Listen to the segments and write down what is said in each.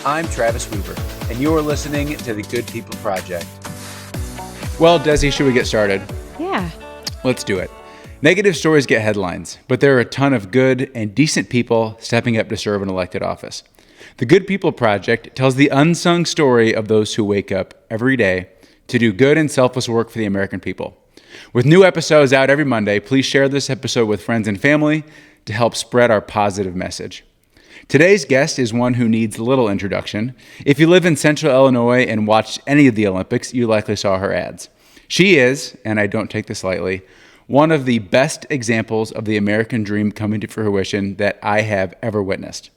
I'm Travis Weaver, and you're listening to the Good People Project. Well, Desi, should we get started? Yeah. Let's do it. Negative stories get headlines, but there are a ton of good and decent people stepping up to serve an elected office. The Good People Project tells the unsung story of those who wake up every day to do good and selfless work for the American people. With new episodes out every Monday, please share this episode with friends and family to help spread our positive message. Today's guest is one who needs little introduction. If you live in Central Illinois and watched any of the Olympics, you likely saw her ads. She is, and I don't take this lightly, one of the best examples of the American dream coming to fruition that I have ever witnessed.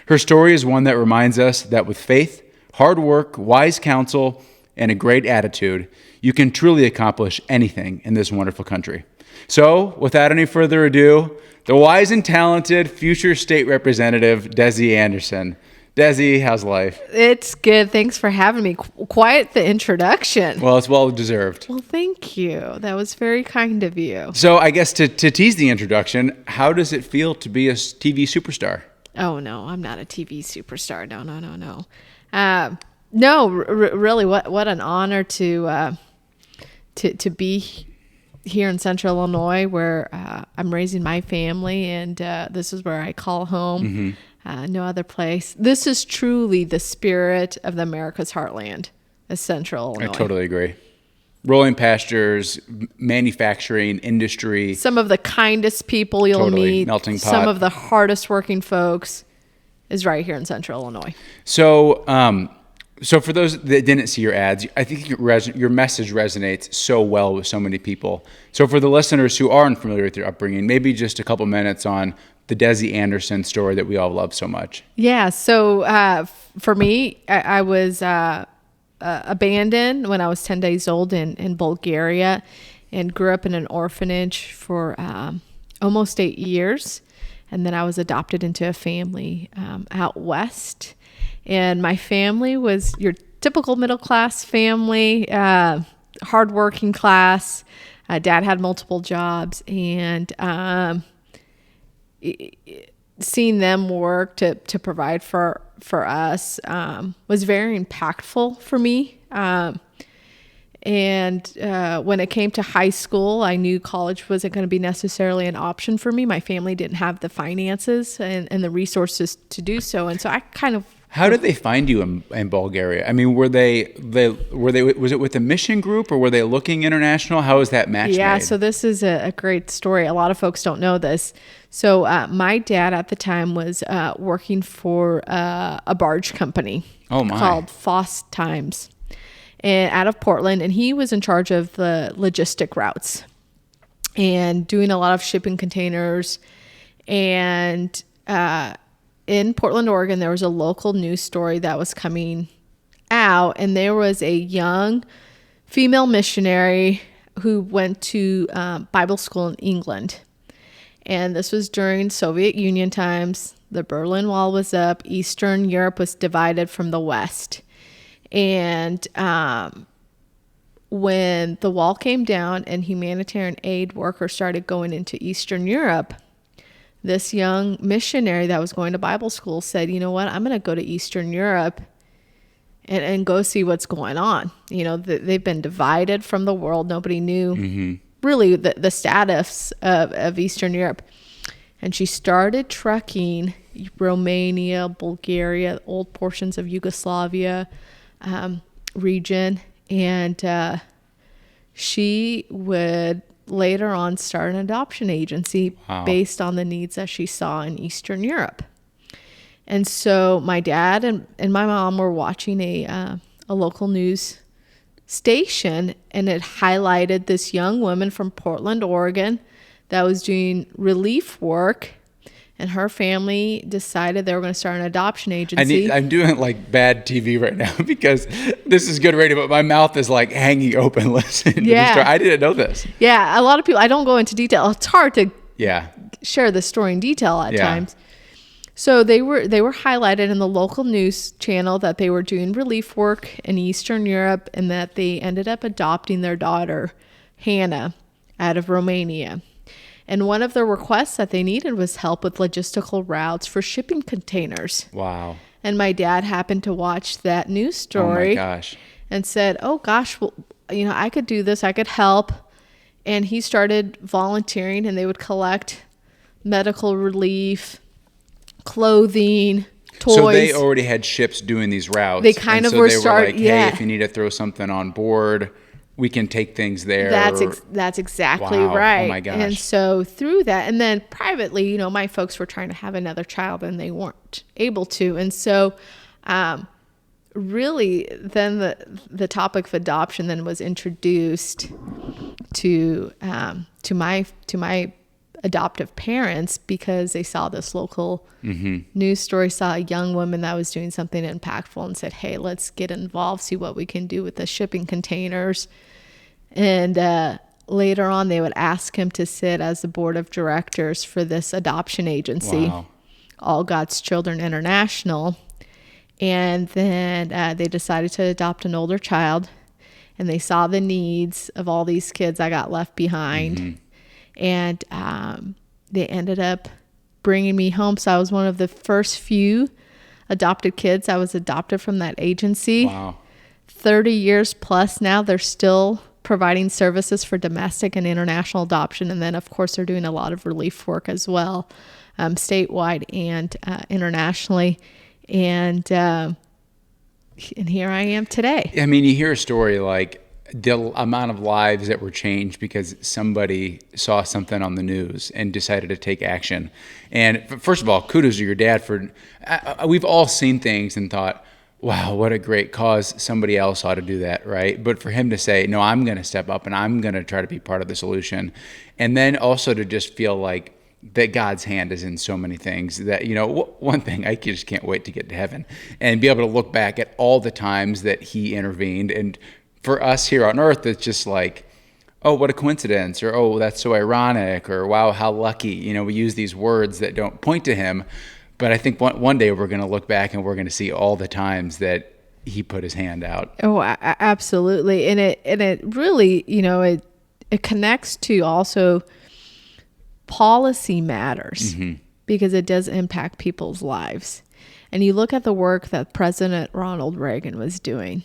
Her story is one that reminds us that with faith, hard work, wise counsel, and a great attitude, you can truly accomplish anything in this wonderful country. So, without any further ado, the wise and talented future state representative, Desi Anderson. Desi, how's life? It's good. Thanks for having me. Quite the introduction. Well, it's well deserved. Well, thank you. That was very kind of you. So, I guess to tease the introduction, how does it feel to be a TV superstar? Oh, no, I'm not a TV superstar. No. No, really, what an honor to be here in Central Illinois, where I'm raising my family, and this is where I call home. Mm-hmm. No other place. This is truly the spirit of the America's heartland, is Central Illinois. I totally agree. Rolling pastures, manufacturing, industry. Some of the kindest people you'll meet. Melting pot. Some of the hardest working folks is right here in Central Illinois. So for those that didn't see your ads, I think your message resonates so well with so many people. So for the listeners who aren't familiar with your upbringing, maybe just a couple minutes on the Desi Anderson story that we all love so much. Yeah. So for me, I was abandoned when I was 10 days old in Bulgaria, and grew up in an orphanage for almost 8 years. And then I was adopted into a family out west. And my family was your typical middle-class family, hardworking class. Dad had multiple jobs, and seeing them work to provide for us was very impactful for me. And when it came to high school, I knew college wasn't going to be necessarily an option for me. My family didn't have the finances and the resources to do so, and so I kind of. How did they find you in Bulgaria? I mean, was it with a mission group, or were they looking international? How was that match made? So this is a great story. A lot of folks don't know this. So my dad at the time was working for a barge company called Foss Times, and out of Portland, and he was in charge of the logistic routes and doing a lot of shipping containers. And in Portland, Oregon, there was a local news story that was coming out, and there was a young female missionary who went to Bible school in England. And this was during Soviet Union times. The Berlin Wall was up. Eastern Europe was divided from the West. And when the wall came down and humanitarian aid workers started going into Eastern Europe, this young missionary that was going to Bible school said, you know what, I'm going to go to Eastern Europe and go see what's going on. You know, they've been divided from the world. Nobody knew really the status of Eastern Europe. And she started trucking Romania, Bulgaria, old portions of Yugoslavia region. And she would later on start an adoption agency based on the needs that she saw in Eastern Europe. And so my dad and my mom were watching a local news station, and it highlighted this young woman from Portland, Oregon, that was doing relief work, and her family decided they were going to start an adoption agency. I'm doing like bad TV right now because this is good radio, but my mouth is like hanging open listening to the story. I didn't know this. Yeah, a lot of people, I don't go into detail. It's hard to share the story in detail at times. So they were highlighted in the local news channel that they were doing relief work in Eastern Europe, and that they ended up adopting their daughter, Hannah, out of Romania. And one of the requests that they needed was help with logistical routes for shipping containers. Wow. And my dad happened to watch that news Oh my story gosh. and said, oh gosh, well, I could do this. I could help. And he started volunteering, and they would collect medical relief, clothing, toys. So they already had ships doing these routes. They kind and of so were they start- were like, hey, yeah. if you need to throw something on board, we can take things there. That's exactly Wow. right. Oh my gosh. And so through that, and then privately, my folks were trying to have another child and they weren't able to. And so, really, then the topic of adoption then was introduced to my adoptive parents, because they saw this local news story, saw a young woman that was doing something impactful, and said, hey, let's get involved, see what we can do with the shipping containers. And later on, they would ask him to sit as the board of directors for this adoption agency, Wow. All God's Children International. And then they decided to adopt an older child, and they saw the needs of all these kids that got left behind. And they ended up bringing me home. So I was one of the first few adopted kids. I was adopted from that agency. Wow. 30 years plus now, they're still providing services for domestic and international adoption. And then, of course, they're doing a lot of relief work as well, statewide and internationally. And here I am today. I mean, you hear a story like the amount of lives that were changed because somebody saw something on the news and decided to take action. And first of all, kudos to your dad for, we've all seen things and thought, wow, what a great cause. Somebody else ought to do that, right? But for him to say, no, I'm going to step up and I'm going to try to be part of the solution. And then also to just feel like that God's hand is in so many things that, one thing, I just can't wait to get to heaven and be able to look back at all the times that he intervened. And for us here on earth, it's just like, oh, what a coincidence, or, oh, that's so ironic, or wow, how lucky. We use these words that don't point to him. But I think one day we're going to look back and we're going to see all the times that he put his hand out. Oh, absolutely. And it really, it connects to also policy matters, because it does impact people's lives. And you look at the work that President Ronald Reagan was doing.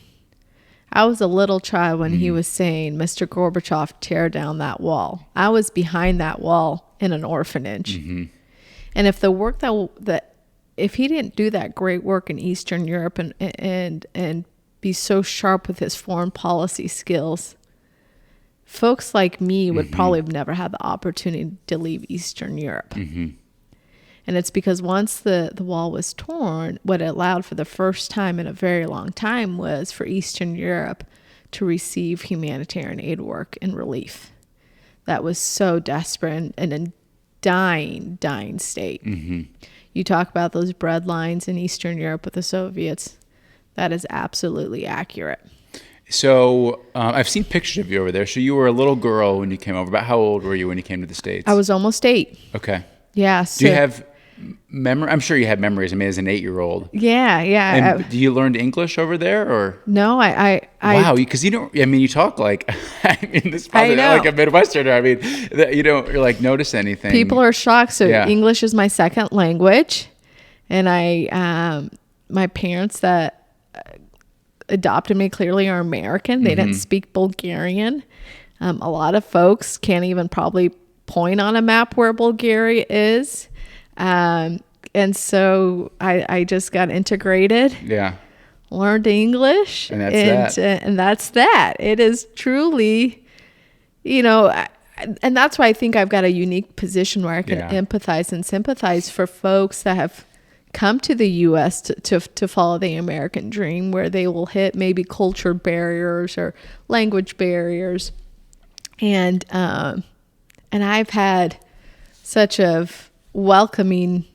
I was a little child when he was saying, Mr. Gorbachev, tear down that wall. I was behind that wall in an orphanage. And if the work that if he didn't do that great work in Eastern Europe and be so sharp with his foreign policy skills, folks like me would probably have never had the opportunity to leave Eastern Europe. And it's because once the wall was torn, what it allowed for the first time in a very long time was for Eastern Europe to receive humanitarian aid work and relief that was so desperate and in dying state. You talk about those breadlines in Eastern Europe with the Soviets. That is absolutely accurate. So I've seen pictures of you over there. So you were a little girl when you came over. About how old were you when you came to the States? I was almost 8. Okay. Yeah. Do you have memory? I'm sure you have memories. I mean, as an 8-year-old. Yeah. And do you learn English over there, or? No, Wow, because you don't. I mean, you talk like. I mean, this is probably I know. like a Midwesterner. I mean, you don't like notice anything. People are shocked. So Yeah. English is my second language, and my parents that adopted me clearly are American. They didn't speak Bulgarian. A lot of folks can't even probably point on a map where Bulgaria is. And so I just got integrated, Yeah. learned English, And that's that. And that's that. It is truly, and that's why I think I've got a unique position where I can Yeah. empathize and sympathize for folks that have come to the U.S. to follow the American dream, where they will hit maybe culture barriers or language barriers. And I've had such a welcoming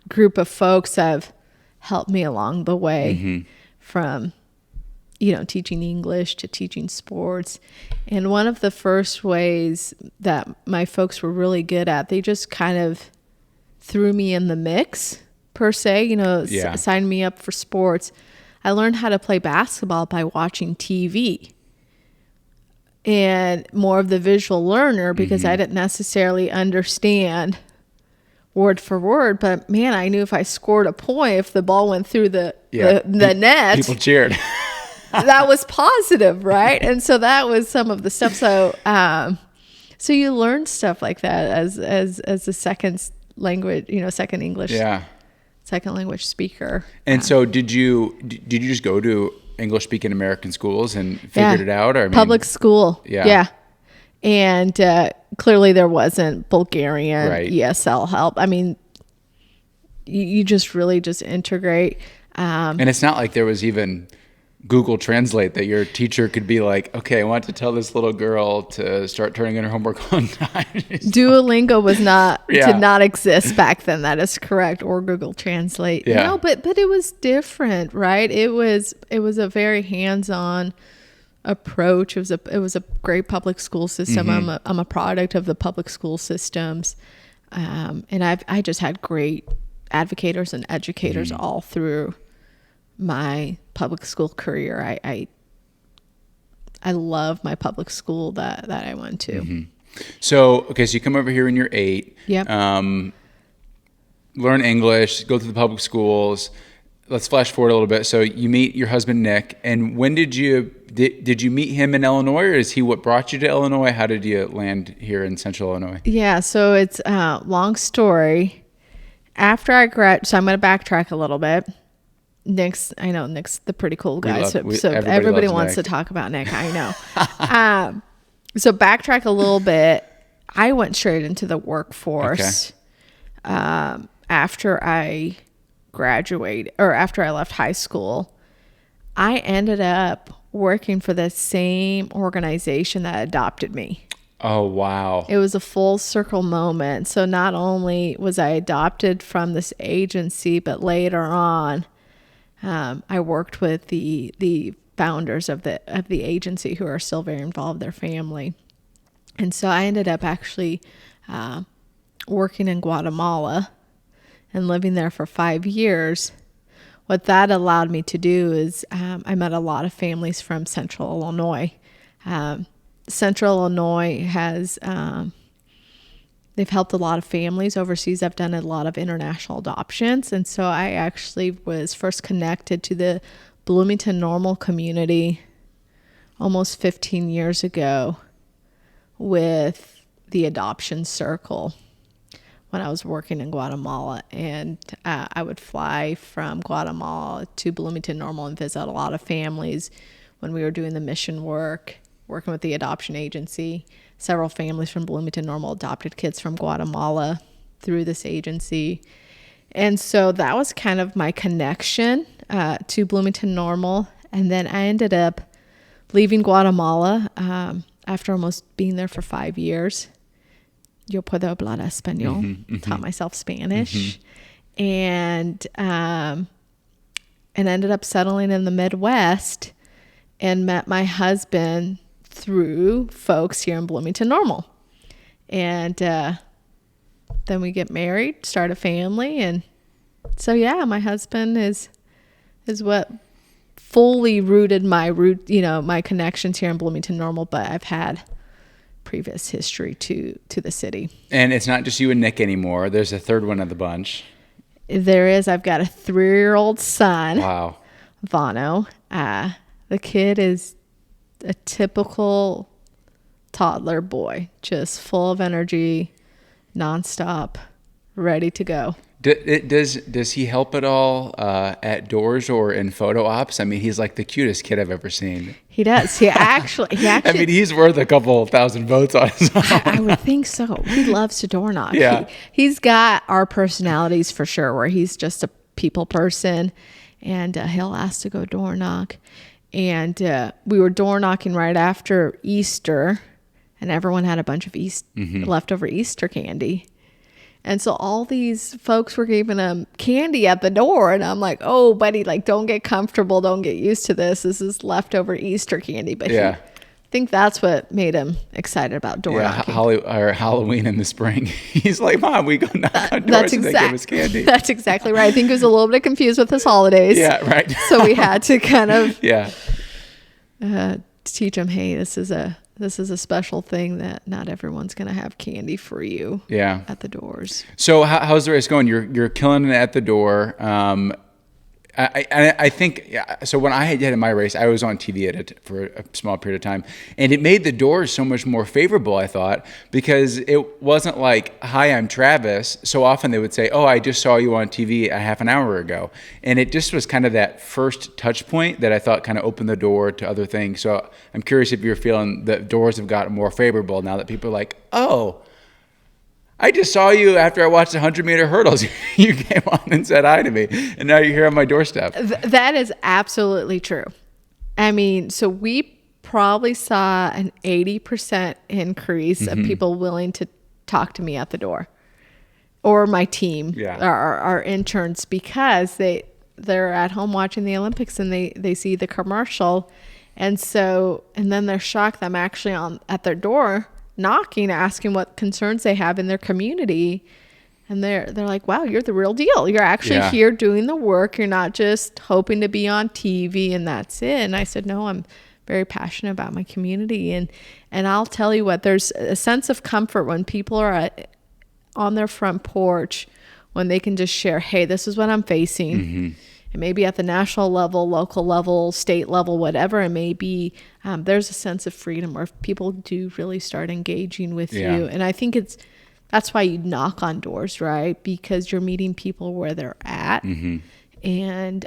group of folks that have helped me along the way, from, teaching English to teaching sports. And one of the first ways that my folks were really good at, they just kind of threw me in the mix, per se, Yeah. signed me up for sports. I learned how to play basketball by watching TV. And more of the visual learner, because I didn't necessarily understand word for word, but man, I knew if I scored a point, if the ball went through the net, people cheered. that was positive, right? And so that was some of the stuff. So, so you learn stuff like that as a second language, second English, second language speaker. And so did you just go to English speaking American schools and figured it out? Or public school. Yeah. And clearly there wasn't Bulgarian ESL help. I mean, you just really just integrate. And it's not like there was even Google Translate that your teacher could be like, okay, I want to tell this little girl to start turning in her homework on time. Duolingo did not exist back then. That is correct. Or Google Translate. Yeah. No, but it was different, right? It was a very hands-on approach. It was a great public school system. Mm-hmm. I'm a product of the public school systems. And I just had great advocators and educators all through my public school career. I love my public school that I went to. Mm-hmm. So you come over here when you're 8. Yep. Learn English, go to the public schools. Let's flash forward a little bit. So you meet your husband, Nick. And when did you meet him in Illinois, or is he what brought you to Illinois? How did you land here in Central Illinois? Yeah. So it's a long story. After I graduated, so I'm going to backtrack a little bit. Nick's the pretty cool guy. So everybody wants to talk about Nick. I know. So backtrack a little bit. I went straight into the workforce after I graduated, or after I left high school. I ended up working for the same organization that adopted me. Oh, wow. It was a full circle moment. So not only was I adopted from this agency, but later on, I worked with the founders of the agency, who are still very involved, their family. And so I ended up actually working in Guatemala and living there for 5 years. What that allowed me to do is I met a lot of families from Central Illinois. Central Illinois has they've helped a lot of families overseas. I've done a lot of international adoptions. And so I actually was first connected to the Bloomington Normal community almost 15 years ago with the adoption circle when I was working in Guatemala. And I would fly from Guatemala to Bloomington Normal and visit a lot of families when we were doing the mission work, working with the adoption agency. Several families from Bloomington Normal adopted kids from Guatemala through this agency. And so that was kind of my connection to Bloomington Normal. And then I ended up leaving Guatemala after almost being there for 5 years. Yo puedo hablar español. Taught myself Spanish. And ended up settling in the Midwest and met my husband through folks here in Bloomington Normal. And then we get married, start a family. And so, yeah, my husband is what fully rooted my connections here in Bloomington Normal, but I've had previous history to the city. And it's not just you and Nick anymore. There's a third one of the bunch. There is. I've got a 3-year-old son. Wow. Vano. The kid is a typical toddler boy, just full of energy, nonstop, ready to go. Does he help at all at doors or in photo ops? I mean, he's like the cutest kid I've ever seen. He does. He actually. I mean, he's worth a couple thousand votes on his own. I would think so. He loves to door knock. Yeah. He's got our personalities for sure, where he's just a people person, and he'll ask to go door knock. And we were door knocking right after Easter, and everyone had a bunch of leftover Easter candy. And so all these folks were giving him candy at the door. And I'm like, oh, buddy, like, don't get comfortable. Don't get used to this. This is leftover Easter candy. But I think that's what made him excited about door knocking. Halloween in the spring. He's like, Mom, we go knock on doors and they give us candy. That's exactly right. I think he was a little bit confused with his holidays. Yeah, right. So we had to kind of teach him, hey, this is a this is a special thing that not everyone's going to have candy for you at the doors. So how's the race going? You're killing it at the door. I think, so when I had my race, I was on TV for a small period of time, and it made the doors so much more favorable, I thought, because it wasn't like, hi, I'm Travis. So often they would say, oh, I just saw you on TV a half an hour ago. And it just was kind of that first touch point that I thought kind of opened the door to other things. So I'm curious if you're feeling that doors have gotten more favorable now that people are like, oh, I just saw you after I watched the 100-meter hurdles. You came on and said hi to me, and now you're here on my doorstep. That is absolutely true. I mean, so we probably saw an 80% increase of people willing to talk to me at the door, or my team, our interns, because they're at home watching the Olympics and they see the commercial, and then they're shocked that I'm actually at their door, knocking, asking what concerns they have in their community. And they're like, wow, you're the real deal. You're actually here doing the work. You're not just hoping to be on TV and that's it. And I said, no, I'm very passionate about my community. And I'll tell you what, there's a sense of comfort when people are on their front porch, when they can just share, hey, this is what I'm facing. Mm-hmm. And maybe at the national level, local level, state level, whatever it may be, there's a sense of freedom where people do really start engaging with you. And I think that's why you knock on doors, right? Because you're meeting people where they're at. Mm-hmm. And,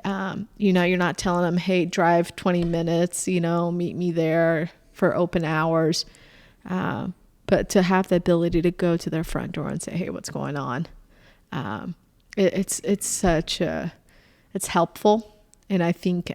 you're not telling them, hey, drive 20 minutes, meet me there for open hours. But to have the ability to go to their front door and say, hey, what's going on? It's helpful, and I think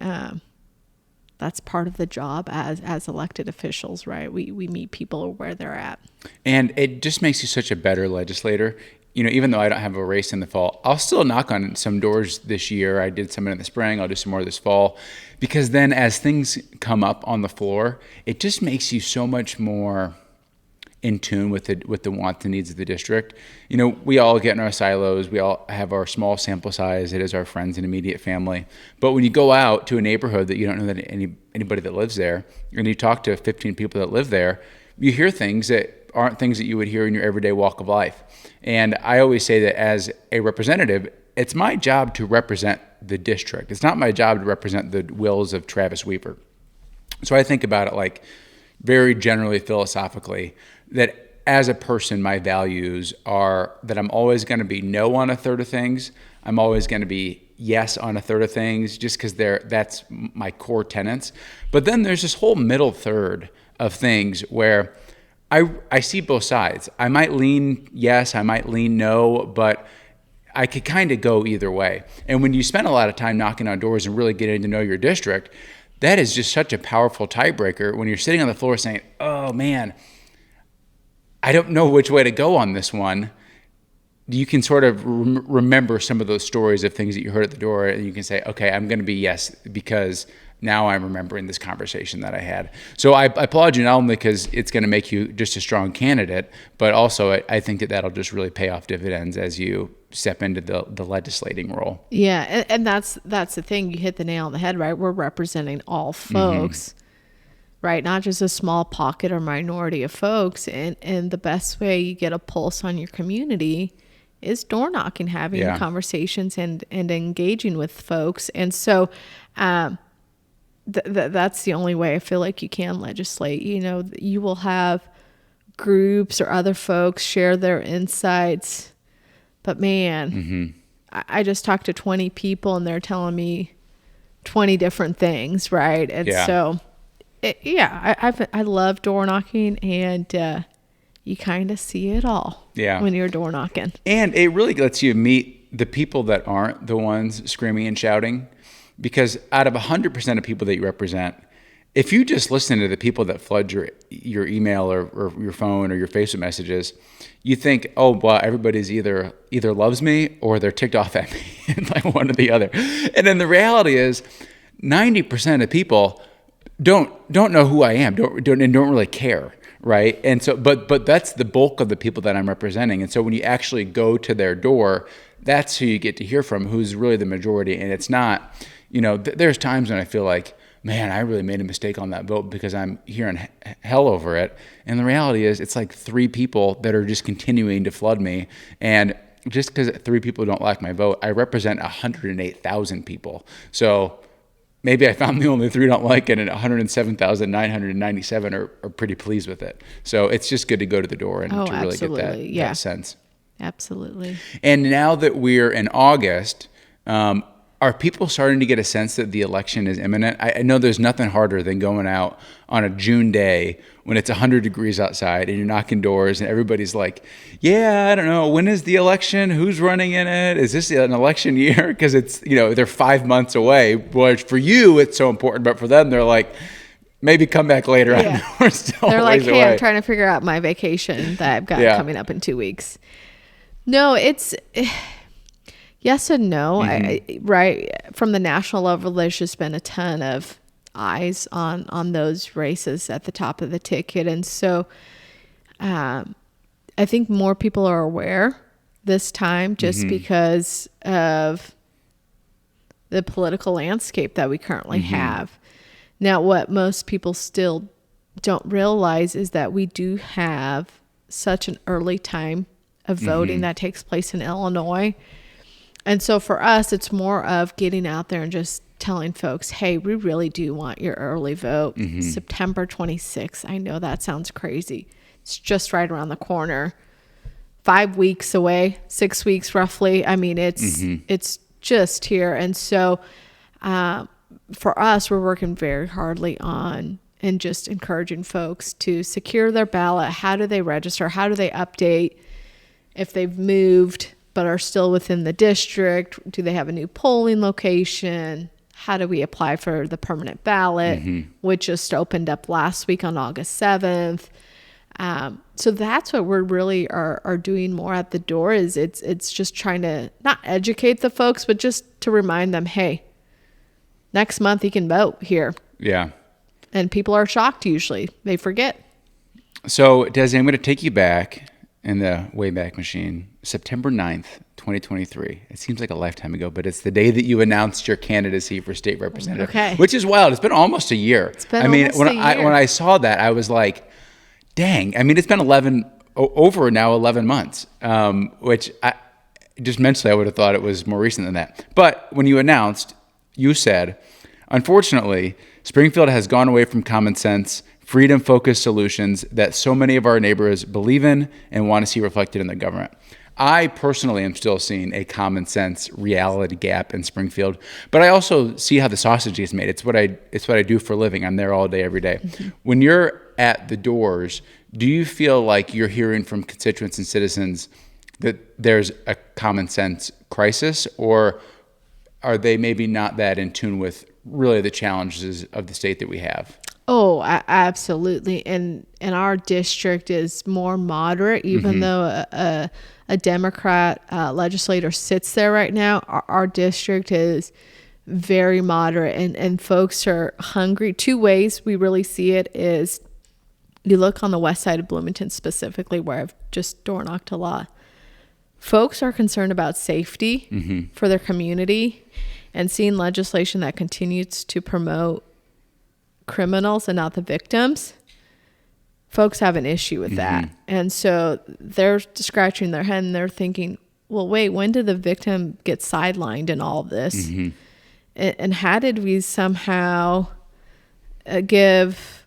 that's part of the job as elected officials, right? We meet people where they're at. And it just makes you such a better legislator. Even though I don't have a race in the fall, I'll still knock on some doors this year. I did some in the spring. I'll do some more this fall. Because then as things come up on the floor, it just makes you so much more in tune with the wants and needs of the district. We all get in our silos. We all have our small sample size. It is our friends and immediate family. But when you go out to a neighborhood that you don't know that anybody that lives there, and you talk to 15 people that live there, you hear things that aren't things that you would hear in your everyday walk of life. And I always say that as a representative, it's my job to represent the district. It's not my job to represent the wills of Travis Weaver. So I think about it like very generally philosophically, that as a person, my values are that I'm always going to be no on a third of things. I'm always going to be yes on a third of things, just because that's my core tenets. But then there's this whole middle third of things where I see both sides. I might lean yes, I might lean no, but I could kind of go either way. And when you spend a lot of time knocking on doors and really getting to know your district, that is just such a powerful tiebreaker when you're sitting on the floor saying, oh man, I don't know which way to go on this one. You can sort of remember some of those stories of things that you heard at the door, and you can say, okay, I'm going to be yes because now I'm remembering this conversation that I had. So I applaud you not only because it's going to make you just a strong candidate, but also I think that'll just really pay off dividends as you step into the legislating role. Yeah, and that's the thing. You hit the nail on the head, right? We're representing all folks. Mm-hmm. Right, not just a small pocket or minority of folks. And the best way you get a pulse on your community is door knocking, having conversations and engaging with folks. And so that's the only way I feel like you can legislate. You will have groups or other folks share their insights. But man, I just talked to 20 people and they're telling me 20 different things, right? And so... I love door knocking, and you kind of see it all when you're door knocking. And it really lets you meet the people that aren't the ones screaming and shouting, because out of 100% of people that you represent, if you just listen to the people that flood your email or your phone or your Facebook messages, you think, oh, well, everybody's either loves me or they're ticked off at me, like one or the other. And then the reality is 90% of people don't know who I am, don't really care, right? And so, but that's the bulk of the people that I'm representing. And so when you actually go to their door, that's who you get to hear from, who's really the majority. And it's not, there's times when I feel like man, I really made a mistake on that vote because I'm hearing hell over it. And the reality is it's like 3 people that are just continuing to flood me. And just because 3 people don't like my vote, I represent 108,000 people. So maybe I found the only 3 don't like it, and 107,997 are pretty pleased with it. So it's just good to go to the door and to really get that sense. Absolutely. And now that we're in August, are people starting to get a sense that the election is imminent? I know there's nothing harder than going out on a June day when it's 100 degrees outside and you're knocking doors and everybody's like, yeah, I don't know, when is the election? Who's running in it? Is this an election year? Because it's, they're 5 months away. Which for you, it's so important, but for them, they're like, maybe come back later. Yeah. We're still they're like, ways hey, away. I'm trying to figure out my vacation that I've got coming up in 2 weeks. No, it's... Yes and no. Right from the national level, there's just been a ton of eyes on those races at the top of the ticket, and so I think more people are aware this time just because of the political landscape that we currently have. Now, what most people still don't realize is that we do have such an early time of voting that takes place in Illinois. And so for us, it's more of getting out there and just telling folks, hey, we really do want your early vote. September 26th. I know that sounds crazy. It's just right around the corner. 5 weeks away, 6 weeks roughly. I mean, it's just here. And so for us, we're working very hardly on and just encouraging folks to secure their ballot. How do they register? How do they update if they've moved but are still within the district? Do they have a new polling location? How do we apply for the permanent ballot, which just opened up last week on August 7th? So that's what we're really are doing more at the door is it's just trying to not educate the folks, but just to remind them, hey, next month you can vote here. Yeah. And people are shocked usually. They forget. So, Desi, I'm going to take you back in the Wayback Machine, September 9th, 2023. It seems like a lifetime ago, but it's the day that you announced your candidacy for state representative, which is wild. It's been almost a year. It's been almost a year. When I saw that, I was like, dang. I mean, it's been over 11 months, which just mentally I would have thought it was more recent than that. But when you announced, you said, unfortunately, Springfield has gone away from common sense, freedom-focused solutions that so many of our neighbors believe in and want to see reflected in their government. I personally am still seeing a common sense reality gap in Springfield, but I also see how the sausage is made. It's what I do for a living. I'm there all day, every day. When you're at the doors, do you feel like you're hearing from constituents and citizens that there's a common sense crisis, or are they maybe not that in tune with really the challenges of the state that we have? Oh, absolutely. And our district is more moderate, even though a Democrat legislator sits there right now. Our district is very moderate, and folks are hungry. 2 ways we really see it is you look on the west side of Bloomington specifically, where I've just door knocked a lot. Folks are concerned about safety for their community, and seeing legislation that continues to promote criminals and not the victims. Folks have an issue with that. And so they're scratching their head and they're thinking, well, wait, when did the victim get sidelined in all of this? And how did we somehow give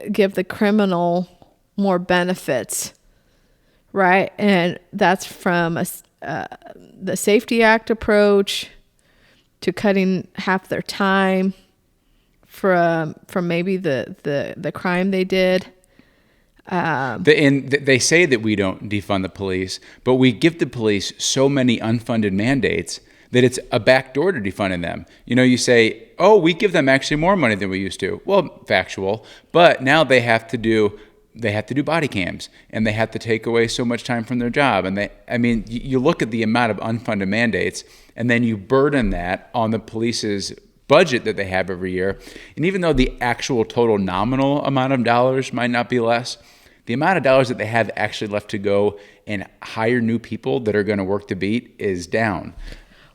the criminal more benefits, right? And that's from the Safety Act approach to cutting half their time from maybe the crime they did. They say that we don't defund the police, but we give the police so many unfunded mandates that it's a backdoor to defunding them. You say, oh, we give them actually more money than we used to. Well, factual, but now they have to do body cams, and they have to take away so much time from their job. And you look at the amount of unfunded mandates, and then you burden that on the police's budget that they have every year. And even though the actual total nominal amount of dollars might not be less, the amount of dollars that they have actually left to go and hire new people that are going to work the beat is down.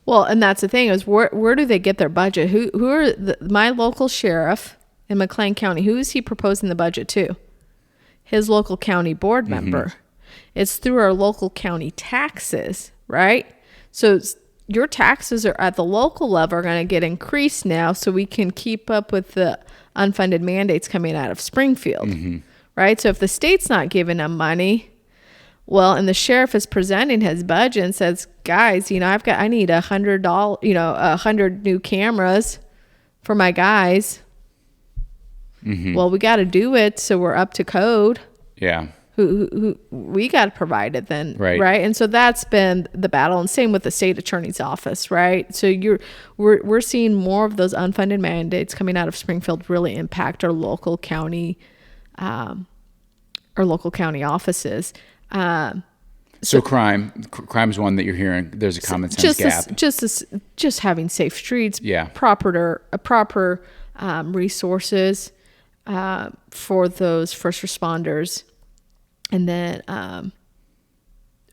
Well, and that's the thing is where do they get their budget? Who are my local sheriff in McLean County? Who is he proposing the budget to? His local county board member. It's through our local county taxes, right? So your taxes are at the local level are going to get increased now, so we can keep up with the unfunded mandates coming out of Springfield, right? So if the state's not giving them money, well, and the sheriff is presenting his budget and says, guys, I need $100, 100 new cameras for my guys. Well, we got to do it so we're up to code. Yeah. Who we got to provide it then, right? And so that's been the battle, and same with the state attorney's office, right? So we're seeing more of those unfunded mandates coming out of Springfield really impact our local county offices. So crime's one that you're hearing. There's a common sense gap. Just having safe streets, Yeah. proper resources for those first responders. And then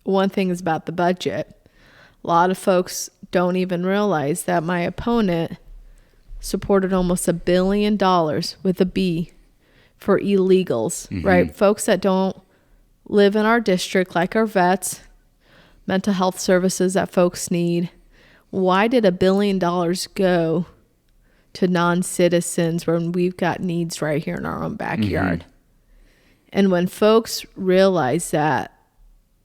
one thing is about the budget. A lot of folks don't even realize that my opponent supported almost $1 billion with a B for illegals, right? Folks that don't live in our district, like our vets, mental health services that folks need. Why did $1 billion go to non-citizens when we've got needs right here in our own backyard? And when folks realize that,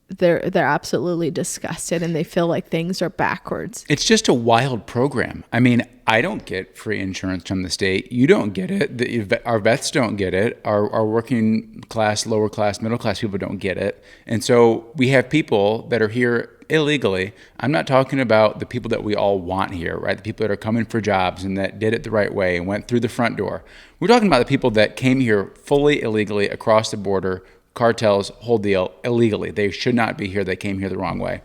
they're absolutely disgusted and they feel like things are backwards. It's just a wild program. I mean, I don't get free insurance from the state. You don't get it. Our vets don't get it. Our working class, lower class, middle class people don't get it. And so we have people that are here illegally. I'm not talking about the people that we all want here, right? The people that are coming for jobs and that did it the right way and went through the front door. We're talking about the people that came here fully illegally across the border, cartels, whole deal, illegally. They should not be here. They came here the wrong way.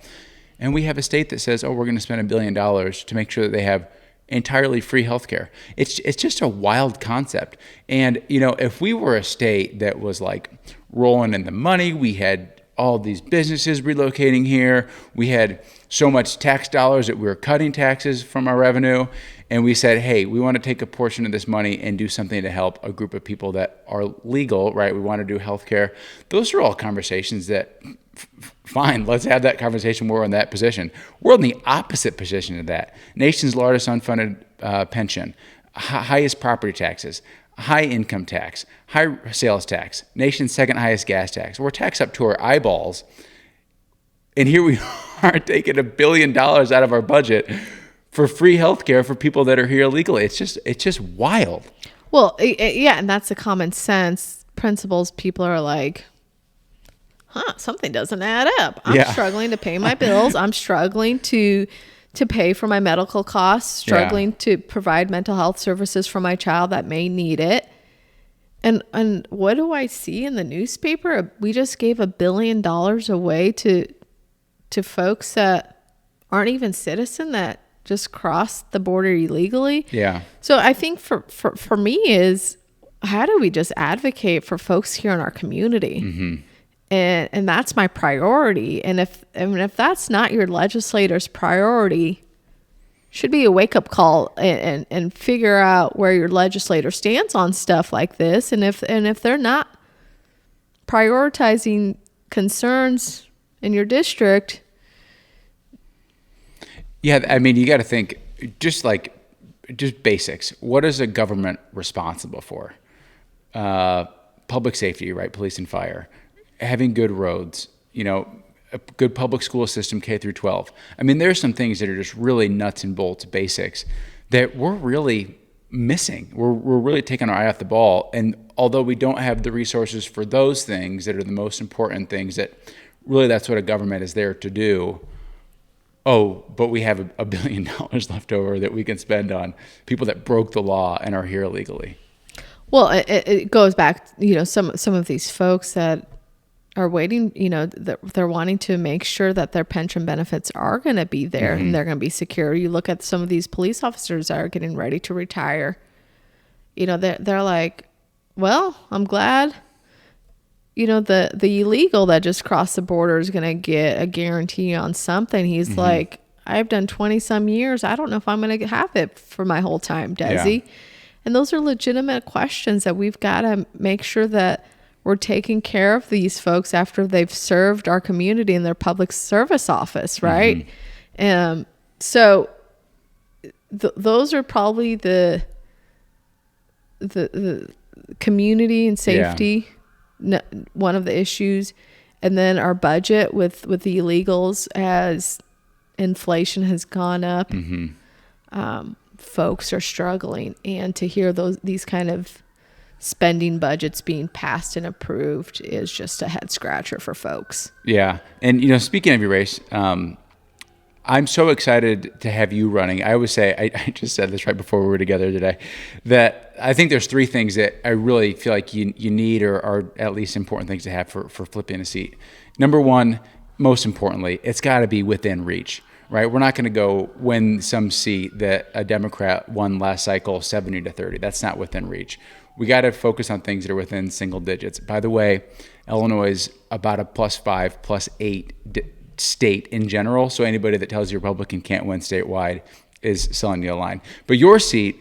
And we have a state that says, oh, we're going to spend $1 billion to make sure that they have entirely free healthcare. It's just a wild concept. And, if we were a state that was like rolling in the money, we had all these businesses relocating here, we had so much tax dollars that we were cutting taxes from our revenue, and we said, hey, we want to take a portion of this money and do something to help a group of people that are legal, right? We want to do healthcare. Those are all conversations that, fine, let's have that conversation. We're in that position. We're in the opposite position of that. Nation's largest unfunded pension, highest property taxes, high income tax, high sales tax, nation's second highest gas tax. We're taxed up to our eyeballs. And here we are taking $1 billion out of our budget for free healthcare for people that are here illegally. It's just wild. Well, yeah, and that's the common sense principles. People are like, something doesn't add up. I'm struggling to pay my bills. I'm struggling to pay for my medical costs, struggling to provide mental health services for my child that may need it. And what do I see in the newspaper? We just gave $1 billion away to folks that aren't even citizen, that just crossed the border illegally. Yeah. So I think for me is, how do we just advocate for folks here in our community? And that's my priority. And if that's not your legislator's priority, should be a wake-up call and figure out where your legislator stands on stuff like this. And if they're not prioritizing concerns in your district. Yeah, I mean, you got to think just basics. What is a government responsible for? Public safety, right? Police and fire. Having good roads, a good public school system, K through 12. I mean, there's some things that are just really nuts and bolts basics that we're really missing. We're really taking our eye off the ball. And although we don't have the resources for those things that are the most important things, that really that's what a government is there to do. Oh, but we have $1 billion left over that we can spend on people that broke the law and are here illegally. Well, it goes back, some of these folks that are waiting, they're wanting to make sure that their pension benefits are going to be there and they're going to be secure. You look at some of these police officers that are getting ready to retire. They're like, well, I'm glad, the illegal that just crossed the border is going to get a guarantee on something. He's like, I've done 20 some years. I don't know if I'm going to have it for my whole time, Desi. Yeah. And those are legitimate questions that we've got to make sure that we're taking care of these folks after they've served our community in their public service office, right? So those are probably the community and safety, one of the issues. And then our budget with the illegals, as inflation has gone up, folks are struggling. And to hear these kind of spending budgets being passed and approved is just a head scratcher for folks. Yeah. And, you know, speaking of your race, I'm so excited to have you running. I always say, I just said this right before we were together today, that I think there's three things that I really feel like you need, or are at least important things to have for flipping a seat. Number one, most importantly, it's got to be within reach, right? We're not going to go win some seat that a Democrat won last cycle 70-30. That's not within reach. We got to focus on things that are within single digits. By the way, Illinois is about a +5, +8 state in general. So anybody that tells you Republican can't win statewide is selling you a line. But your seat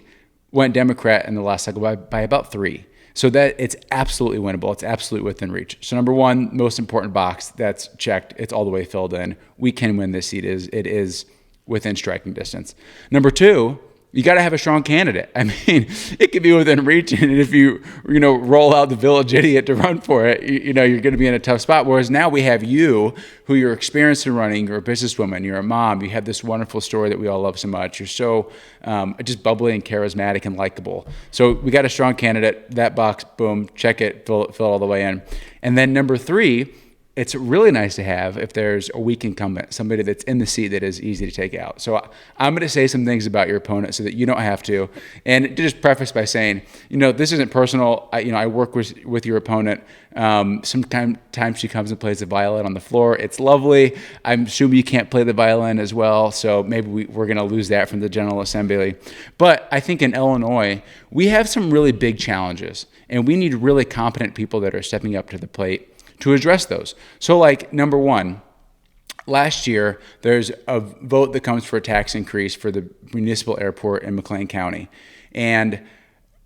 went Democrat in the last cycle by about 3. So that it's absolutely winnable. It's absolutely within reach. So number one, most important box, that's checked. It's all the way filled in. We can win this seat. It is within striking distance. Number two, you got to have a strong candidate. I mean, it could be within reach, and if you roll out the village idiot to run for it, you're going to be in a tough spot. Whereas now we have you, who you're experienced in running. You're a businesswoman. You're a mom. You have this wonderful story that we all love so much. You're so just bubbly and charismatic and likable. So we got a strong candidate. That box, boom, check it, fill it all the way in. And then number three, it's really nice to have, if there's a weak incumbent, somebody that's in the seat that is easy to take out. So I'm going to say some things about your opponent so that you don't have to. And to just preface by saying, this isn't personal. I work with your opponent. Sometimes she comes and plays the violin on the floor. It's lovely. I'm assuming you can't play the violin as well. So maybe we're going to lose that from the General Assembly. But I think in Illinois, we have some really big challenges, and we need really competent people that are stepping up to the plate to address those. So like number one, last year, there's a vote that comes for a tax increase for the municipal airport in McLean County. And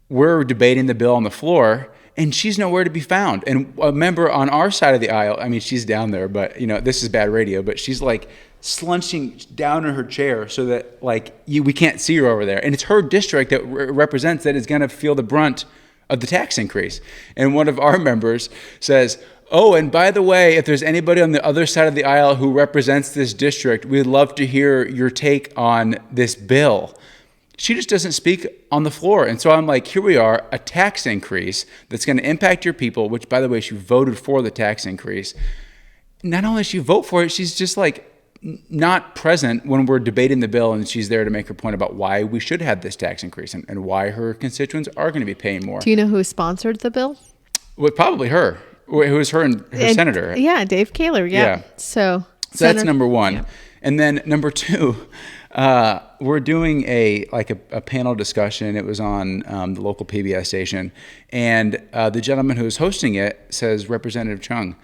we're debating the bill on the floor, and she's nowhere to be found. And a member on our side of the aisle, I mean, she's down there, but this is bad radio, but she's like slunching down in her chair so that we can't see her over there. And it's her district that represents that is going to feel the brunt of the tax increase. And one of our members says, "Oh, and by the way, if there's anybody on the other side of the aisle who represents this district, we'd love to hear your take on this bill." She just doesn't speak on the floor. And so I'm like, here we are, a tax increase that's going to impact your people, which, by the way, she voted for the tax increase. Not only does she vote for it, she's just not present when we're debating the bill, and she's there to make her point about why we should have this tax increase and why her constituents are going to be paying more. Do you know who sponsored the bill? Well, probably her. Who was her and her senator? Yeah, Dave Kaler. Yeah. So that's number one. Yeah. And then number two, we're doing a panel discussion. It was on the local PBS station, and the gentleman who was hosting it says, "Representative Chung,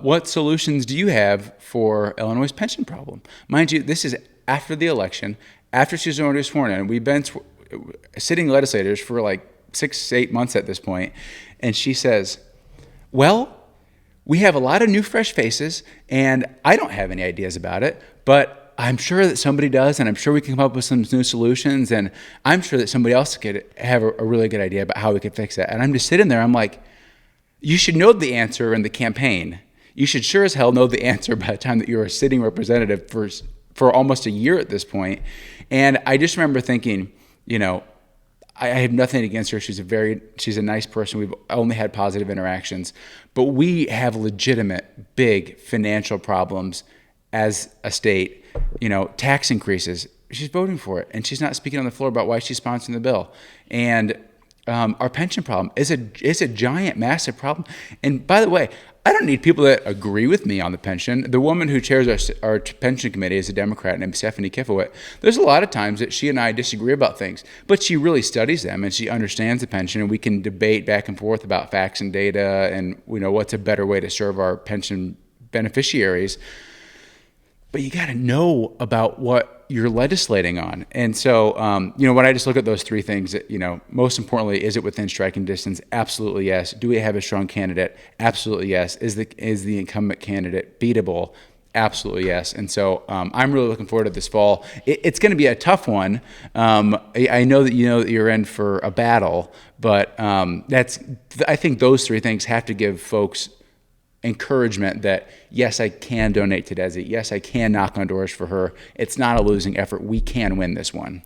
what solutions do you have for Illinois' pension problem?" Mind you, this is after the election, after she's already sworn in. We've been sitting legislators for 6-8 months at this point, and she says, "Well, we have a lot of new fresh faces, and I don't have any ideas about it, but I'm sure that somebody does, and I'm sure we can come up with some new solutions, and I'm sure that somebody else could have a really good idea about how we could fix that." And I'm just sitting there, I'm like, you should know the answer in the campaign. You should sure as hell know the answer by the time that you're a sitting representative for almost a year at this point. And I just remember thinking, I have nothing against her. She's a nice person. We've only had positive interactions, but we have legitimate big financial problems as a state. Tax increases. She's voting for it, and she's not speaking on the floor about why she's sponsoring the bill. And our pension problem is a giant, massive problem. And by the way, I don't need people that agree with me on the pension. The woman who chairs our pension committee is a Democrat named Stephanie Kifowit. There's a lot of times that she and I disagree about things, but she really studies them, and she understands the pension, and we can debate back and forth about facts and data and what's a better way to serve our pension beneficiaries. but you got to know about what you're legislating on. And so, when I just look at those three things, most importantly, is it within striking distance? Absolutely yes. Do we have a strong candidate? Absolutely yes. Is the incumbent candidate beatable? Absolutely yes. And so I'm really looking forward to this fall. It's going to be a tough one. I know that you're in for a battle, but I think those three things have to give folks encouragement that yes, I can donate to Desi. Yes, I can knock on doors for her. It's not a losing effort. We can win this one.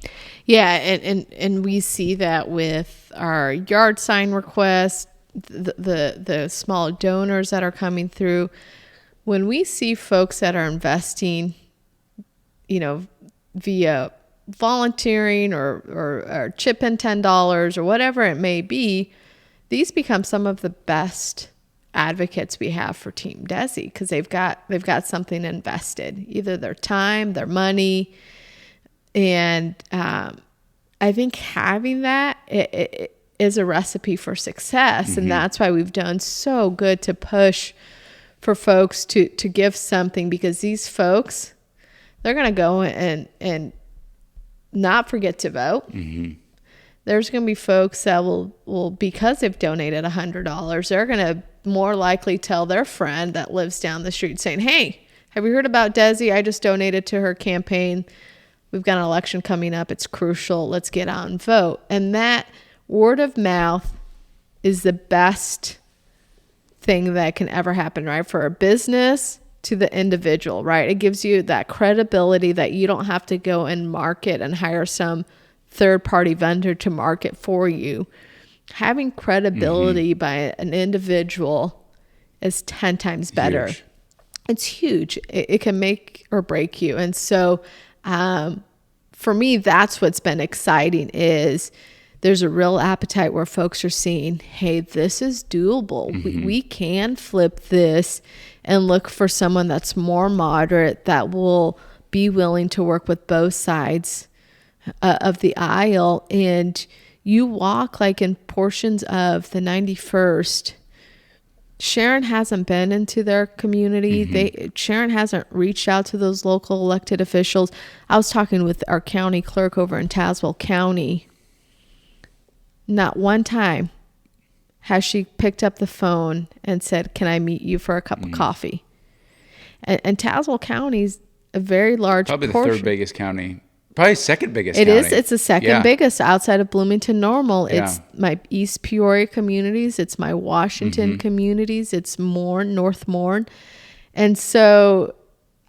Yeah, and we see that with our yard sign requests, the small donors that are coming through. When we see folks that are investing, via volunteering or chip in $10 or whatever it may be, these become some of the best advocates we have for Team Desi because they've got something invested, either their time, their money, and I think having that it is a recipe for success, and that's why we've done so good to push for folks to give something, because these folks, they're going to go and not forget to vote. There's going to be folks that will because they've donated $100, they're going to more likely tell their friend that lives down the street saying, hey, have you heard about Desi? I just donated to her campaign. We've got an election coming up. It's crucial. Let's get out and vote. And that word of mouth is the best thing that can ever happen, right? For a business to the individual, right? It gives you that credibility that you don't have to go and market and hire some third-party vendor to market for you. Having credibility by an individual is 10 times better. Huge. It's huge. It can make or break you. And so for me, that's what's been exciting is there's a real appetite where folks are seeing, hey, this is doable. We can flip this and look for someone that's more moderate that will be willing to work with both sides of the aisle. And you walk like in portions of the 91st. Sharon hasn't been into their community. Sharon hasn't reached out to those local elected officials. I was talking with our county clerk over in Tazewell County. Not one time has she picked up the phone and said, can I meet you for a cup of coffee? And Tazewell County's a very large Probably portion. the third biggest county. Probably second biggest It county. is. It's the second biggest outside of Bloomington Normal. Yeah. It's my East Peoria communities. It's my Washington communities. It's Mourne, North Mourne. And so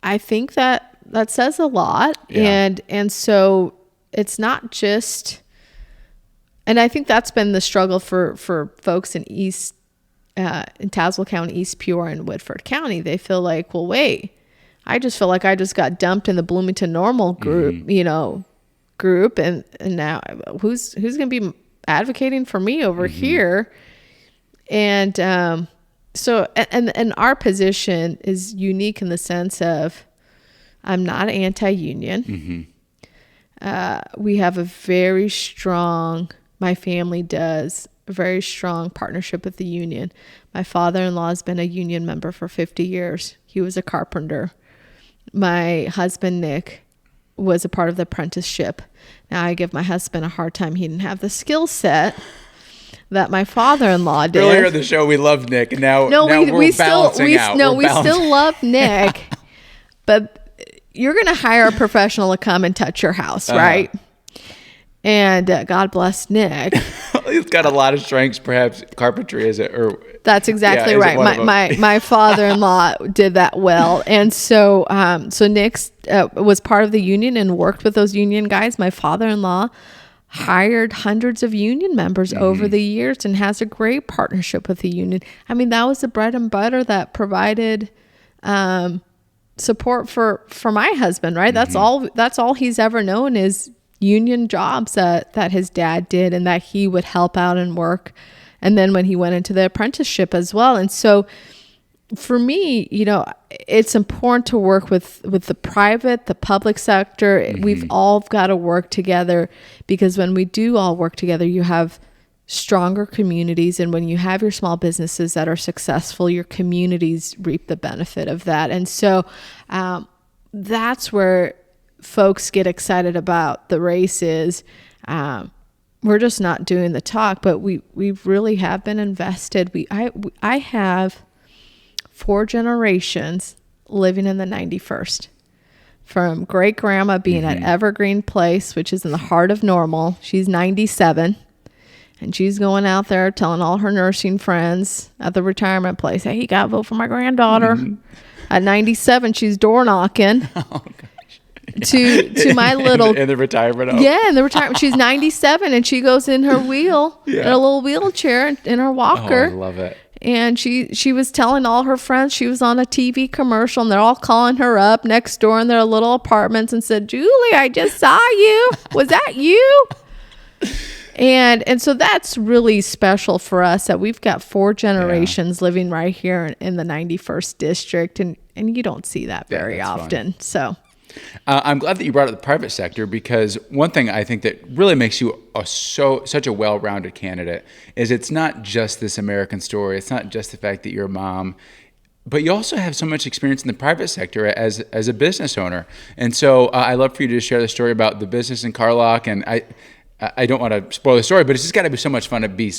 I think that says a lot. Yeah. And so it's not just, and I think that's been the struggle for folks in in Tazewell County, East Peoria, and Woodford County. They feel like, well, wait, I just feel like I just got dumped in the Bloomington Normal group, and now who's going to be advocating for me over here? And so our position is unique in the sense of I'm not anti-union. We have a very strong, my family does, a very strong partnership with the union. My father-in-law has been a union member for 50 years. He was a carpenter. My husband, Nick, was a part of the apprenticeship. Now, I give my husband a hard time. He didn't have the skill set that my father-in-law did. Earlier in the show, we loved Nick, and now we we're balancing out. We still love Nick, but you're going to hire a professional to come and touch your house, right? And God bless Nick. He's got a lot of strengths, perhaps carpentry, is it? Or that's exactly right. My father-in-law did that well. And so Nick was part of the union and worked with those union guys. My father-in-law hired hundreds of union members over the years and has a great partnership with the union. I mean, that was the bread and butter that provided support for my husband, right? That's all he's ever known is union jobs that his dad did and that he would help out and work. And then when he went into the apprenticeship as well. And so for me, it's important to work with the private, the public sector. We've all got to work together, because when we do all work together, you have stronger communities. And when you have your small businesses that are successful, your communities reap the benefit of that. And so that's where folks get excited about the races. We're just not doing the talk, but we really have been invested. I have 4 generations living in the 91st. From great grandma being at Evergreen Place, which is in the heart of Normal. She's 97. And she's going out there telling all her nursing friends at the retirement place, hey, you got to vote for my granddaughter. At 97, she's door knocking. Oh, gosh. To my little... In the retirement home. Yeah, in the retirement. She's 97, and she goes in her wheel, in a little wheelchair, in her walker. Oh, I love it. And she was telling all her friends she was on a TV commercial, and they're all calling her up next door in their little apartments and said, Julie, I just saw you. Was that you? And so that's really special for us that we've got 4 generations living right here in the 91st district. And you don't see that very often. Fun. So I'm glad that you brought up the private sector, because one thing I think that really makes you such a well-rounded candidate is it's not just this American story. It's not just the fact that you're a mom, but you also have so much experience in the private sector as a business owner. And so I'd love for you to share the story about the business in Carlock. And I don't want to spoil the story, but it's just got to be so much fun to be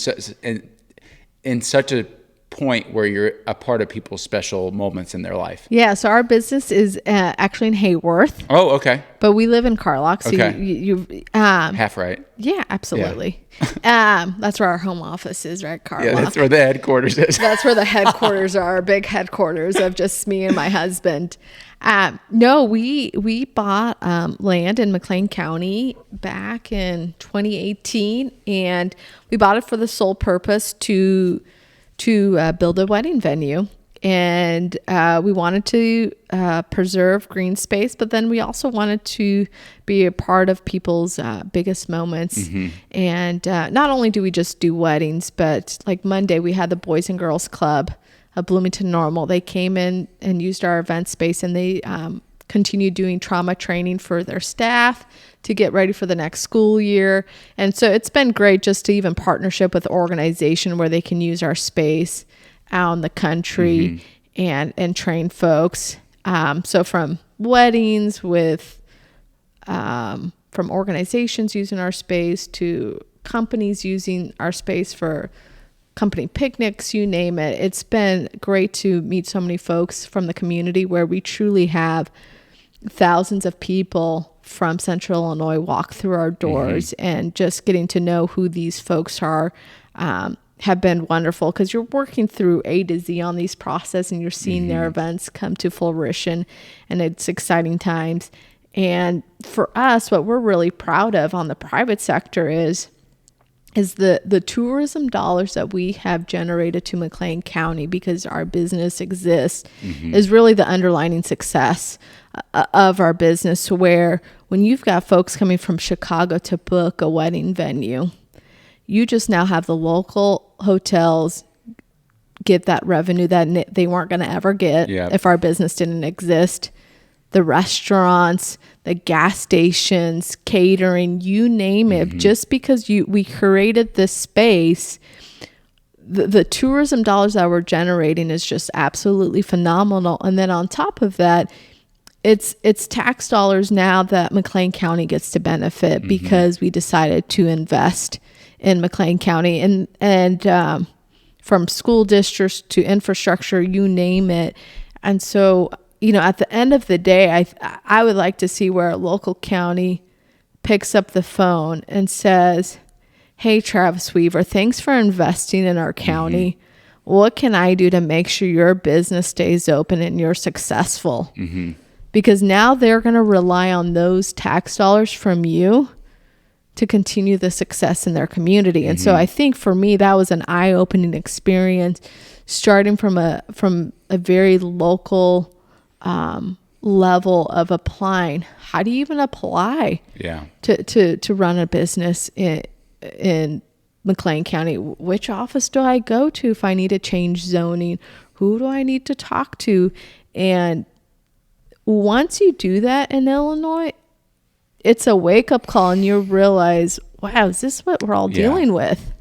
in such a point where you're a part of people's special moments in their life. Yeah, so our business is actually in Hayworth. Oh, okay. But we live in Carlock, so okay. you half right. Yeah, absolutely. Yeah. That's where our home office is, right, Carlock? Yeah, that's where the headquarters is. That's where the headquarters are, our big headquarters of just me and my husband. No, we bought land in McLean County back in 2018, and we bought it for the sole purpose to build a wedding venue. And we wanted to preserve green space, but then we also wanted to be a part of people's biggest moments. And not only do we just do weddings, but like Monday we had the Boys and Girls Club of Bloomington Normal. They came in and used our event space, and they continued doing trauma training for their staff to get ready for the next school year. And so it's been great just to even partnership with an organization where they can use our space out in the country and train folks. So from weddings from organizations using our space to companies using our space for company picnics, you name it. It's been great to meet so many folks from the community where we truly have thousands of people from Central Illinois walk through our doors, and just getting to know who these folks are have been wonderful, because you're working through A to Z on these processes, and you're seeing their events come to fruition, and it's exciting times. And for us, what we're really proud of on the private sector is the tourism dollars that we have generated to McLean County, because our business exists, is really the underlining success of our business, where when you've got folks coming from Chicago to book a wedding venue, you just now have the local hotels get that revenue that they weren't going to ever get if our business didn't exist. The restaurants, the gas stations, catering, you name it. Just because we created this space, the tourism dollars that we're generating is just absolutely phenomenal. And then on top of that, it's tax dollars now that McLean County gets to benefit, because we decided to invest in McLean County, and from school districts to infrastructure, you name it. And so, at the end of the day, I would like to see where a local county picks up the phone and says, hey, Travis Weaver, thanks for investing in our county. What can I do to make sure your business stays open and you're successful? Because now they're going to rely on those tax dollars from you to continue the success in their community. And so I think for me, that was an eye-opening experience, starting from a very local level of applying. How do you even apply to run a business in McLean County? Which office do I go to if I need to change zoning? Who do I need to talk to? And once you do that in Illinois, it's a wake-up call, and you realize, wow, is this what we're all dealing with?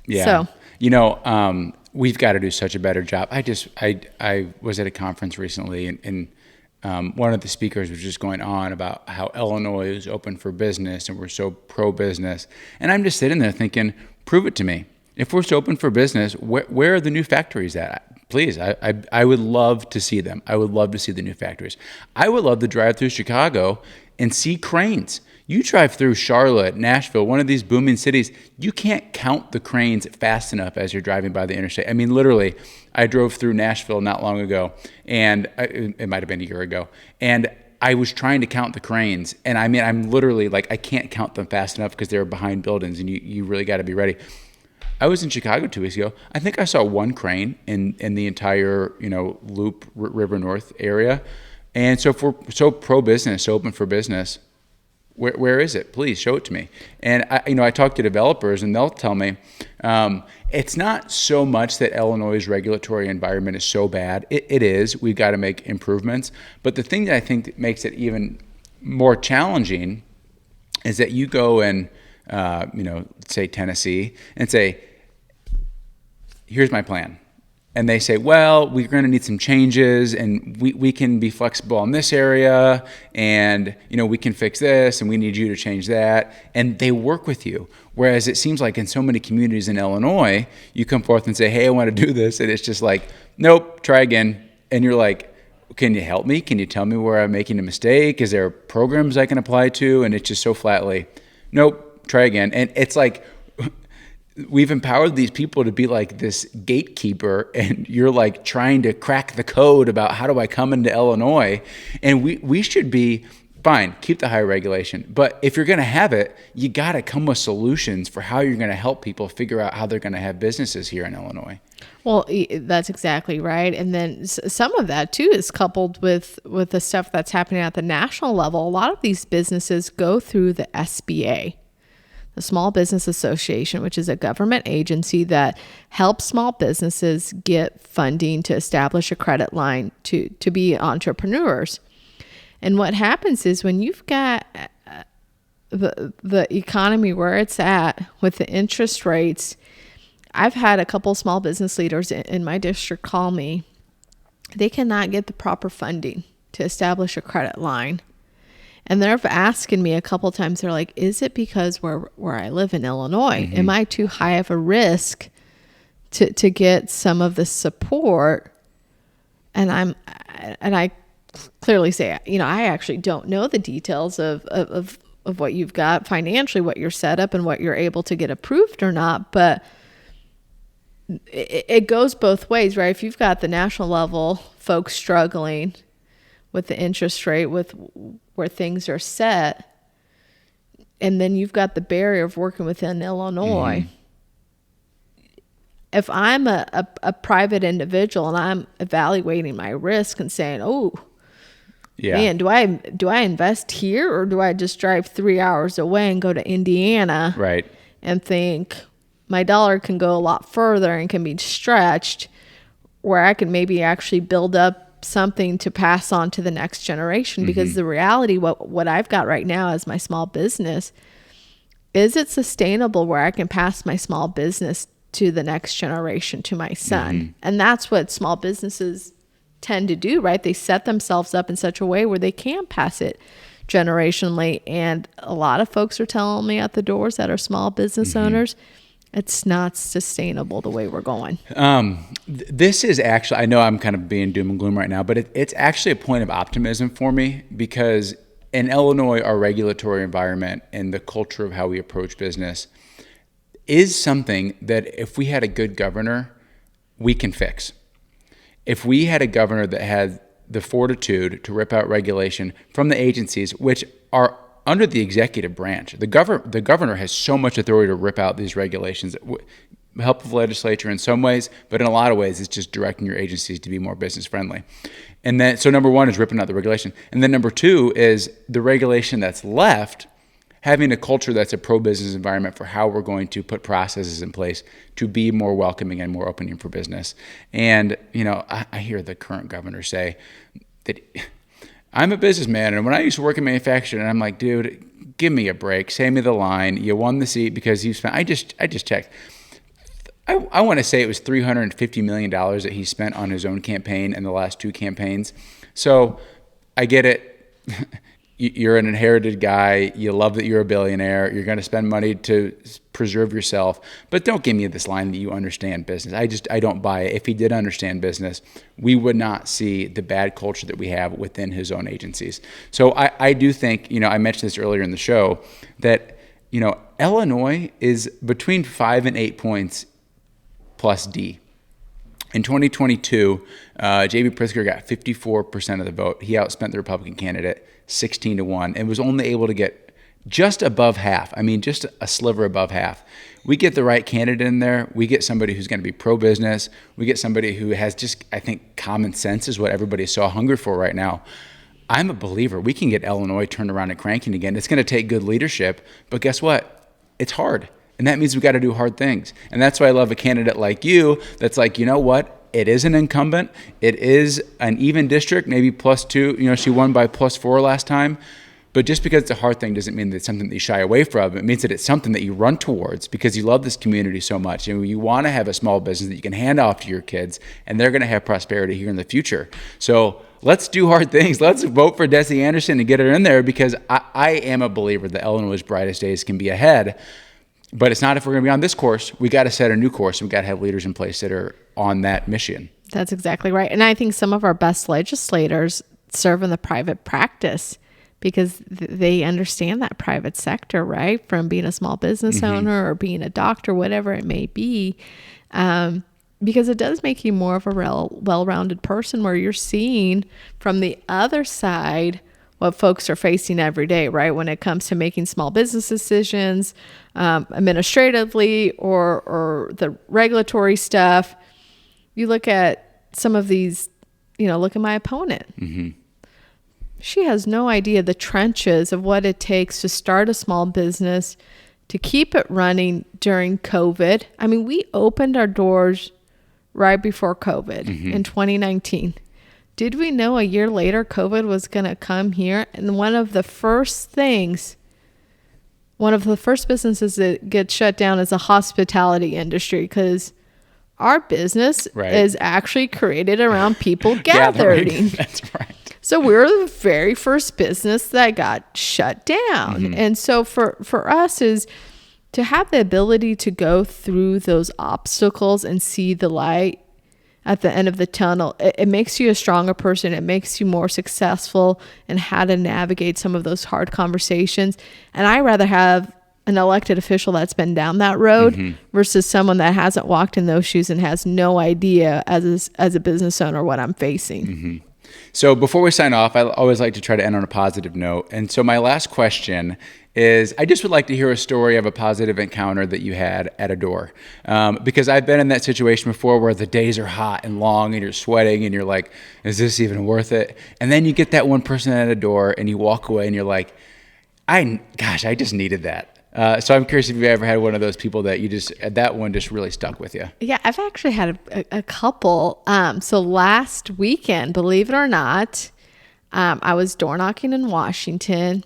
Yeah. So, we've got to do such a better job. I was at a conference recently, and one of the speakers was just going on about how Illinois is open for business and we're so pro-business. And I'm just sitting there thinking, prove it to me. If we're so open for business, where are the new factories at? Please, I would love to see them. I would love to see the new factories. I would love to drive through Chicago and see cranes. You drive through Charlotte, Nashville, one of these booming cities, you can't count the cranes fast enough as you're driving by the interstate. I mean, literally, I drove through Nashville not long ago, and it might have been a year ago, and I was trying to count the cranes, and I mean, I'm literally like, I can't count them fast enough because they're behind buildings, and you really got to be ready. I was in Chicago 2 weeks ago. I think I saw one crane in the entire, Loop River North area. And so if we're so pro-business, so open for business, where is it? Please show it to me. And I talk to developers, and they'll tell me it's not so much that Illinois' regulatory environment is so bad. It is. We've got to make improvements. But the thing that I think that makes it even more challenging is that you go and say Tennessee and say, here's my plan. And they say, well, we're going to need some changes, and we can be flexible in this area, and we can fix this, and we need you to change that. And they work with you. Whereas it seems like in so many communities in Illinois, you come forth and say, hey, I want to do this. And it's just like, nope, try again. And you're like, can you help me? Can you tell me where I'm making a mistake? Is there programs I can apply to? And it's just so flatly, nope, try again. And it's like, we've empowered these people to be like this gatekeeper, and you're like trying to crack the code about how do I come into Illinois. And we should be fine, keep the high regulation. But if you're going to have it, you got to come with solutions for how you're going to help people figure out how they're going to have businesses here in Illinois. Well, that's exactly right. And then some of that too is coupled with the stuff that's happening at the national level. A lot of these businesses go through the SBA, the Small Business Association, which is a government agency that helps small businesses get funding to establish a credit line to be entrepreneurs. And what happens is when you've got the economy where it's at with the interest rates, I've had a couple small business leaders in my district call me. They cannot get the proper funding to establish a credit line. And they're asking me a couple times, they're like, is it because where I live in Illinois, am I too high of a risk to get some of the support? And I clearly say, I actually don't know the details of what you've got financially, what you're set up and what you're able to get approved or not. But it goes both ways, right? If you've got the national level folks struggling with the interest rate, with where things are set, and then you've got the barrier of working within Illinois. If I'm a private individual and I'm evaluating my risk and saying, man, do I invest here, or do I just drive 3 hours away and go to Indiana, right, and think my dollar can go a lot further and can be stretched, where I can maybe actually build up something to pass on to the next generation? Because the reality, what I've got right now as my small business, is it sustainable where I can pass my small business to the next generation, to my son? And that's what small businesses tend to do, right? They set themselves up in such a way where they can pass it generationally. And a lot of folks are telling me at the doors that are small business owners, it's not sustainable the way we're going. This is actually, I know I'm kind of being doom and gloom right now, but it's actually a point of optimism for me, because in Illinois, our regulatory environment and the culture of how we approach business is something that if we had a good governor, we can fix. If we had a governor that had the fortitude to rip out regulation from the agencies, which are under the executive branch, the governor has so much authority to rip out these regulations, help the legislature in some ways, but in a lot of ways, it's just directing your agencies to be more business friendly. And then, so number one is ripping out the regulation. And then number two is the regulation that's left, having a culture that's a pro-business environment for how we're going to put processes in place to be more welcoming and more opening for business. And, I hear the current governor say that I'm a businessman, and when I used to work in manufacturing, and I'm like, dude, give me a break. Say me the line. You won the seat because you spent, I just checked. I want to say it was $350 million that he spent on his own campaign in the last two campaigns. So I get it. You're an inherited guy. You love that you're a billionaire. You're going to spend money to preserve yourself. But don't give me this line that you understand business. I don't buy it. If he did understand business, we would not see the bad culture that we have within his own agencies. So I do think, I mentioned this earlier in the show, that, Illinois is between 5 and 8 points plus D. In 2022, J.B. Pritzker got 54% of the vote. He outspent the Republican candidate 16-1 and was only able to get just above half. I mean, just a sliver above half. We get the right candidate in there. We get somebody who's going to be pro-business. We get somebody who has just, I think, common sense is what everybody's so hungry for right now. I'm a believer. We can get Illinois turned around and cranking again. It's going to take good leadership, but guess what? It's hard. And that means we got to do hard things. And that's why I love a candidate like you that's like, you know what? It is an incumbent. It is an even district, maybe +2. She won by +4 last time. But just because it's a hard thing doesn't mean that it's something that you shy away from. It means that it's something that you run towards because you love this community so much. And you want to have a small business that you can hand off to your kids, and they're going to have prosperity here in the future. So let's do hard things. Let's vote for Desi Anderson and get her in there, because I am a believer that Illinois' brightest days can be ahead. But it's not if we're going to be on this course. We got to set a new course, and we got to have leaders in place that are on that mission. That's exactly right. And I think some of our best legislators serve in the private practice because they understand that private sector, right? From being a small business owner or being a doctor, whatever it may be. Because it does make you more of a well-rounded person where you're seeing from the other side what folks are facing every day, right? When it comes to making small business decisions, administratively or the regulatory stuff. You look at some of these, look at my opponent. Mm-hmm. She has no idea the trenches of what it takes to start a small business, to keep it running during COVID. I mean, we opened our doors right before COVID in 2019. Did we know a year later COVID was going to come here? And one of the first businesses that gets shut down is the hospitality industry, because our business is actually created around people gathering. That's right. So we were the very first business that got shut down. And so for us is to have the ability to go through those obstacles and see the light at the end of the tunnel. It makes you a stronger person. It makes you more successful in how to navigate some of those hard conversations. And I rather have an elected official that's been down that road versus someone that hasn't walked in those shoes and has no idea as a business owner what I'm facing. So before we sign off, I always like to try to end on a positive note. And so my last question is, I just would like to hear a story of a positive encounter that you had at a door. Because I've been in that situation before where the days are hot and long and you're sweating and you're like, is this even worth it? And then you get that one person at a door and you walk away and you're like, I just needed that. So I'm curious if you've ever had one of those people that that one just really stuck with you. Yeah, I've actually had a couple. So last weekend, believe it or not, I was door knocking in Washington,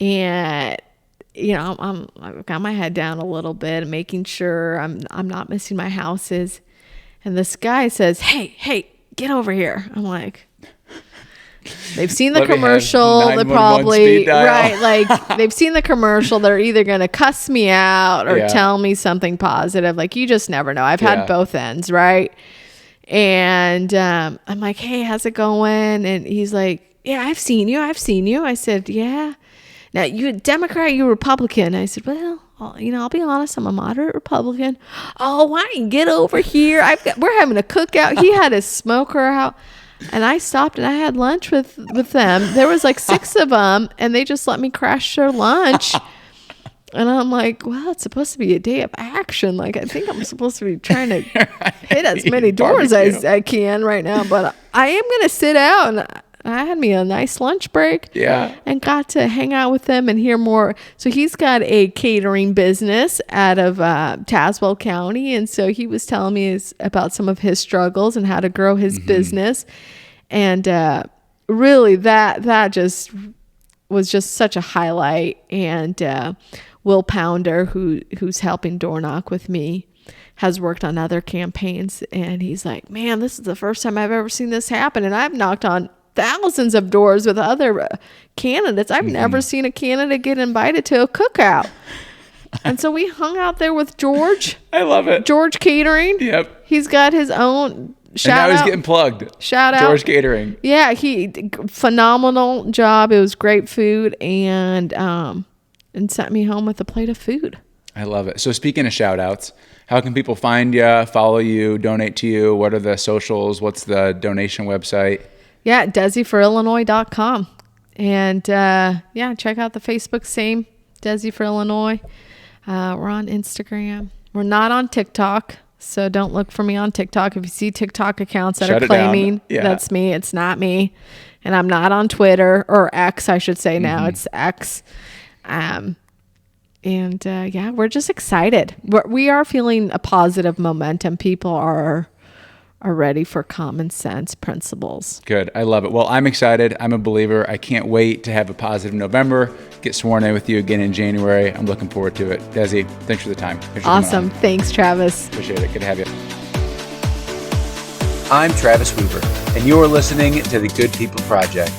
and I've got my head down a little bit, making sure I'm not missing my houses. And this guy says, "Hey, get over here." I'm like, they've seen the commercial. They're probably right. Like they've seen the commercial. They're either going to cuss me out or tell me something positive. Like you just never know. I've had both ends, right? And I'm like, "Hey, how's it going?" And he's like, "Yeah, I've seen you. I said, "Yeah. Now you a Democrat, you a Republican?" I said, "Well, I'll be honest, I'm a moderate Republican." "Oh, why don't you get over here? We're having a cookout." He had his smoker out. And I stopped and I had lunch with them. There was like 6 of them, and they just let me crash their lunch. And I'm like, well, it's supposed to be a day of action. Like, I think I'm supposed to be trying to hit as many doors as I can right now. But I am going to sit out. And I had me a nice lunch break. Yeah. And got to hang out with them and hear more. So he's got a catering business out of Tazewell County. And so he was telling me about some of his struggles and how to grow his business. And really that just was just such a highlight. And Will Pounder, who's helping door knock with me, has worked on other campaigns. And he's like, "Man, this is the first time I've ever seen this happen." And I've knocked on thousands of doors with other candidates. I've never seen a candidate get invited to a cookout. And so we hung out there with George. I love it. George Catering. Yep. He's got his own shout And now out. he's getting plugged. Shout out. George Catering. Yeah, phenomenal job. It was great food and sent me home with a plate of food. I love it. So speaking of shout outs, how can people find you, follow you, donate to you? What are the socials? What's the donation website? Yeah, DesiForIllinois.com. And check out the Facebook, same, Desi for Illinois. We're on Instagram. We're not on TikTok, so don't look for me on TikTok. If you see TikTok accounts that Shut are it down. claiming that's me, it's not me. And I'm not on Twitter, or X, I should say now. It's X. We're just excited. We are feeling a positive momentum. People are ready for common sense principles. Good. I love it. Well, I'm excited. I'm a believer. I can't wait to have a positive November, get sworn in with you again in January. I'm looking forward to it. Desi, thanks for the time. Awesome. Thanks, Travis. Appreciate it. Good to have you. I'm Travis Weaver, and you are listening to the Good People Project.